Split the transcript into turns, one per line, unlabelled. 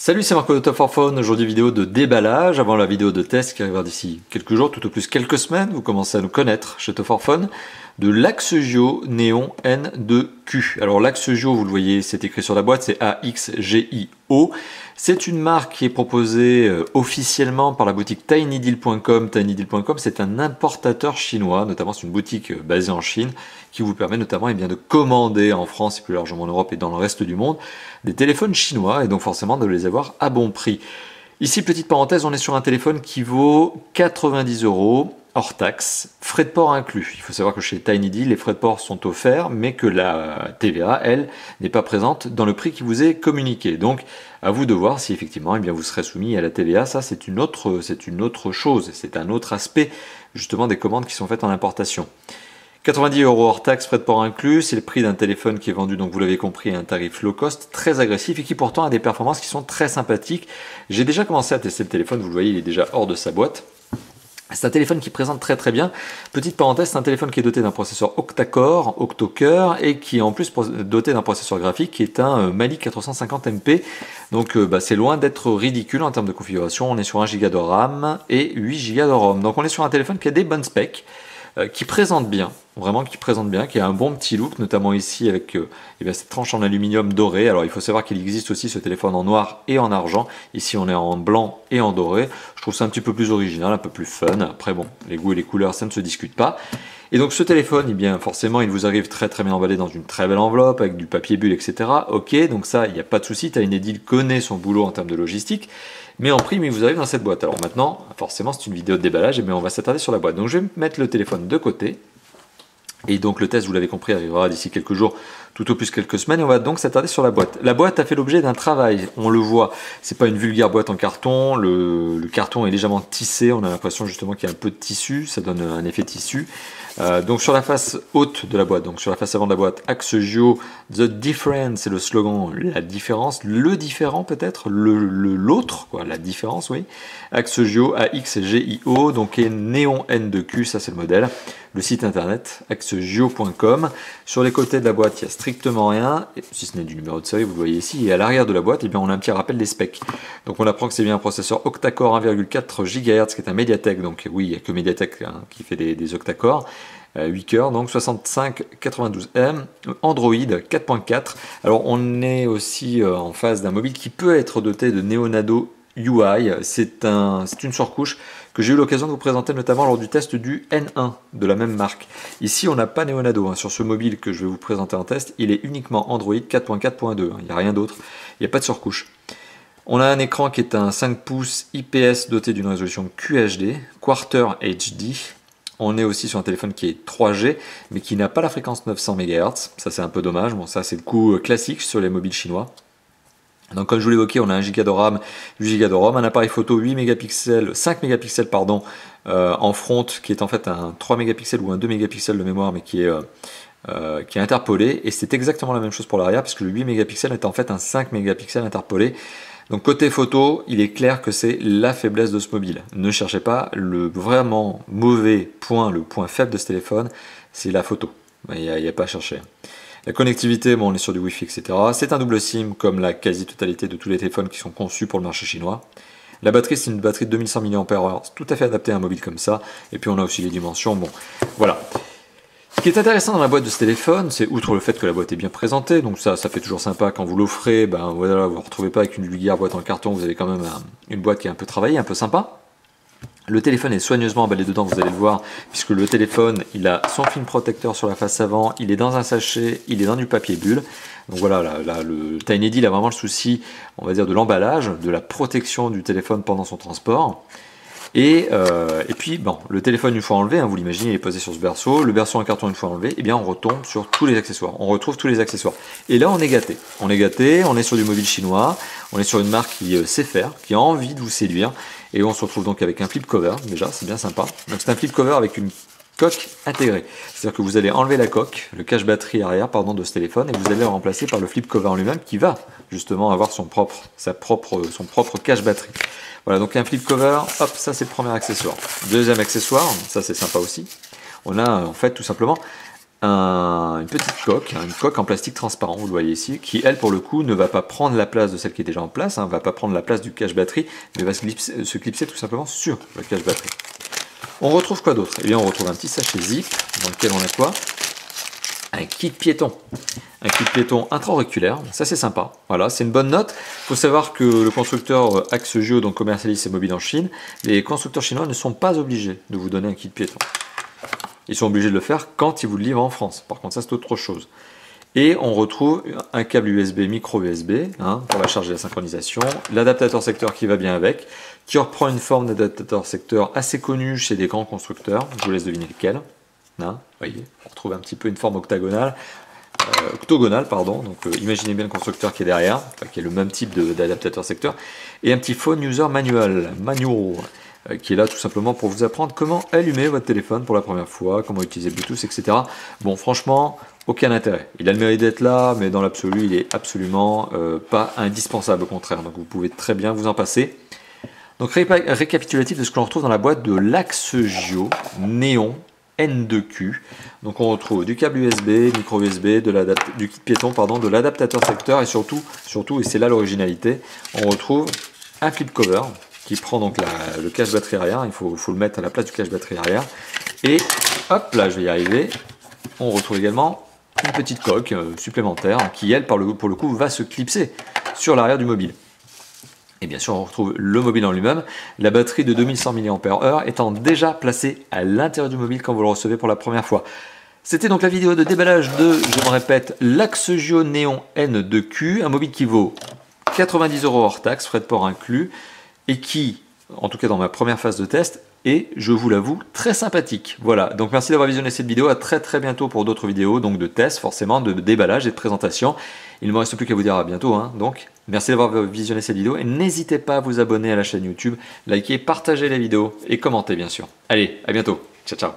Salut, c'est Marco de Top 4 Phone. Aujourd'hui, vidéo de déballage avant la vidéo de test qui arrivera d'ici quelques jours, tout au plus quelques semaines. Vous commencez à nous connaître chez Top 4 Phone. De l'Axegio Néon N2Q. Alors l'Axegio, vous le voyez, c'est écrit sur la boîte, c'est AXGIO. C'est une marque qui est proposée officiellement par la boutique tinydeal.com. Tinydeal.com, c'est un importateur chinois, notamment c'est une boutique basée en Chine qui vous permet notamment de commander en France et plus largement en Europe et dans le reste du monde des téléphones chinois et donc forcément de les avoir à bon prix. Ici, petite parenthèse, on est sur un téléphone qui vaut 90 € hors taxe, frais de port inclus. Il faut savoir que chez TinyDeal, les frais de port sont offerts, mais que la TVA, elle, n'est pas présente dans le prix qui vous est communiqué. Donc, à vous de voir si effectivement vous serez soumis à la TVA. Ça, c'est une autre chose, c'est un autre aspect justement des commandes qui sont faites en importation. 90 € hors taxe, frais de port inclus, c'est le prix d'un téléphone qui est vendu, donc vous l'avez compris, à un tarif low cost, très agressif et qui pourtant a des performances qui sont très sympathiques. J'ai déjà commencé à tester le téléphone, vous le voyez, il est déjà hors de sa boîte. C'est un téléphone qui présente très bien. Petite parenthèse, c'est un téléphone qui est doté d'un processeur octa-core, octo-cœur, et qui est en plus doté d'un processeur graphique qui est un Mali 450 MP. Donc c'est loin d'être ridicule en termes de configuration. On est sur 1 Go de RAM et 8 Go de ROM. Donc on est sur un téléphone qui a des bonnes specs, qui présente bien, vraiment qui présente bien, qui a un bon petit look, notamment ici avec cette tranche en aluminium doré. Alors il faut savoir qu'il existe aussi ce téléphone en noir et en argent. Ici on est en blanc et en doré. Je trouve ça un petit peu plus original, un peu plus fun. Après bon, les goûts et les couleurs ça ne se discute pas. Et donc ce téléphone, forcément il vous arrive très bien emballé dans une très belle enveloppe avec du papier bulle, etc. Ok, donc ça il n'y a pas de souci. TinyDeal connaît son boulot en termes de logistique. Mais en prime, il vous arrive dans cette boîte. Alors maintenant, forcément, c'est une vidéo de déballage, mais on va s'attarder sur la boîte. Donc je vais mettre le téléphone de côté. Et donc le test, vous l'avez compris, arrivera d'ici quelques jours, tout au plus quelques semaines. Et on va donc s'attarder sur la boîte. La boîte a fait l'objet d'un travail. On le voit, c'est pas une vulgaire boîte en carton. Le carton est légèrement tissé. On a l'impression justement qu'il y a un peu de tissu. Ça donne un effet tissu. Donc sur la face haute de la boîte, donc sur la face avant de la boîte, Axegio, The Different, c'est le slogan, la différence, le différent peut-être, l'autre, la différence, oui. Axegio, AXGIO, donc et Néon N2Q, ça c'est le modèle. Le site internet, axegio.com. Sur les côtés de la boîte, il n'y a strictement rien, si ce n'est du numéro de série, vous le voyez ici. Et à l'arrière de la boîte, on a un petit rappel des specs. Donc on apprend que c'est bien un processeur octa-core 1,4 GHz, qui est un Mediatek. Donc oui, il n'y a que Mediatek qui fait des octa-core. 8 cœurs, donc 6592M, Android 4.4. Alors on est aussi en phase d'un mobile qui peut être doté de Neonado UI. C'est une surcouche que j'ai eu l'occasion de vous présenter notamment lors du test du N1 de la même marque. Ici on n'a pas Neonado, sur ce mobile que je vais vous présenter en test, il est uniquement Android 4.4.2, il n'y a rien d'autre, il n'y a pas de surcouche. On a un écran qui est un 5 pouces IPS doté d'une résolution QHD, Quarter HD. On est aussi sur un téléphone qui est 3G, mais qui n'a pas la fréquence 900 MHz. Ça, c'est un peu dommage. Bon, ça, c'est le coup classique sur les mobiles chinois. Donc, comme je vous l'évoquais, on a 1 Go de RAM, 8 Go de ROM, un appareil photo 8 mégapixels, 5 mégapixels, pardon, en front, qui est en fait un 3 mégapixels ou un 2 mégapixels de mémoire, mais qui est interpolé. Et c'est exactement la même chose pour l'arrière, puisque le 8 mégapixels est en fait un 5 mégapixels interpolé. Donc côté photo, il est clair que c'est la faiblesse de ce mobile. Ne cherchez pas, le vraiment mauvais point, le point faible de ce téléphone, c'est la photo. Il n'y a pas à chercher. La connectivité, on est sur du Wi-Fi, etc. C'est un double SIM comme la quasi-totalité de tous les téléphones qui sont conçus pour le marché chinois. La batterie, c'est une batterie de 2100 mAh, c'est tout à fait adapté à un mobile comme ça. Et puis on a aussi les dimensions, bon, voilà. Ce qui est intéressant dans la boîte de ce téléphone, c'est outre le fait que la boîte est bien présentée, donc ça fait toujours sympa quand vous l'offrez, voilà, vous ne retrouvez pas avec une vulgaire boîte en carton, vous avez quand même une boîte qui est un peu travaillée, un peu sympa. Le téléphone est soigneusement emballé dedans, vous allez le voir, puisque le téléphone, il a son film protecteur sur la face avant, il est dans un sachet, il est dans du papier bulle. Donc voilà, là le TinyDeal a vraiment le souci, on va dire, de l'emballage, de la protection du téléphone pendant son transport. Et puis, bon, le téléphone une fois enlevé, vous l'imaginez, il est posé sur ce berceau, le berceau en carton une fois enlevé, on retombe sur tous les accessoires, on retrouve tous les accessoires. Et là, on est gâté, on est sur du mobile chinois, on est sur une marque qui sait faire, qui a envie de vous séduire, et on se retrouve donc avec un flip cover, déjà, c'est bien sympa. Donc c'est un flip cover avec une coque intégrée, c'est-à-dire que vous allez enlever la coque, le cache batterie arrière, de ce téléphone, et vous allez le remplacer par le flip cover en lui-même, qui va justement avoir son propre cache batterie. Voilà, donc un flip cover, hop, ça c'est le premier accessoire. Deuxième accessoire, ça c'est sympa aussi. On a en fait tout simplement une petite coque, une coque en plastique transparent, vous le voyez ici, qui elle pour le coup ne va pas prendre la place de celle qui est déjà en place, ne va pas prendre la place du cache batterie, mais va se clipser tout simplement sur le cache batterie. On retrouve quoi d'autre? Eh bien on retrouve un petit sachet zip dans lequel on a quoi? Un kit piéton. Un kit piéton intra-auriculaire, ça c'est sympa. Voilà, c'est une bonne note. Il faut savoir que le constructeur Axegio donc commercialise ses mobiles en Chine. Les constructeurs chinois ne sont pas obligés de vous donner un kit piéton. Ils sont obligés de le faire quand ils vous le livrent en France. Par contre, ça c'est autre chose. Et on retrouve un câble USB, micro USB, pour la charge et la synchronisation, l'adaptateur secteur qui va bien avec, qui reprend une forme d'adaptateur secteur assez connue chez des grands constructeurs. Je vous laisse deviner lequel. Vous voyez, on retrouve un petit peu une forme octogonale, pardon. Donc imaginez bien le constructeur qui est derrière, qui est le même type d'adaptateur secteur, et un petit phone user manual, qui est là tout simplement pour vous apprendre comment allumer votre téléphone pour la première fois, comment utiliser Bluetooth, etc. Bon, franchement, aucun intérêt. Il a le mérite d'être là, mais dans l'absolu, il est absolument pas indispensable, au contraire. Donc vous pouvez très bien vous en passer. Donc récapitulatif de ce que l'on retrouve dans la boîte de l'Axegio Néon N2Q. Donc on retrouve du câble USB, micro USB, du kit piéton, pardon, de l'adaptateur secteur et surtout, et c'est là l'originalité, on retrouve un flip cover qui prend donc le cache batterie arrière. Il faut le mettre à la place du cache batterie arrière. Et hop là, je vais y arriver. On retrouve également une petite coque supplémentaire qui, elle, pour le coup, va se clipser sur l'arrière du mobile. Et bien sûr, on retrouve le mobile en lui-même, la batterie de 2100 mAh étant déjà placée à l'intérieur du mobile quand vous le recevez pour la première fois. C'était donc la vidéo de déballage de, je me répète, l'Axegio Néon N2Q, un mobile qui vaut 90 € hors taxe, frais de port inclus, et qui, en tout cas dans ma première phase de test, est, je vous l'avoue, très sympathique. Voilà, donc merci d'avoir visionné cette vidéo, à très bientôt pour d'autres vidéos, donc de tests forcément, de déballage et de présentation. Il ne me reste plus qu'à vous dire à bientôt, donc merci d'avoir visionné cette vidéo, et n'hésitez pas à vous abonner à la chaîne YouTube, liker, partager les vidéos, et commenter bien sûr. Allez, à bientôt, ciao ciao.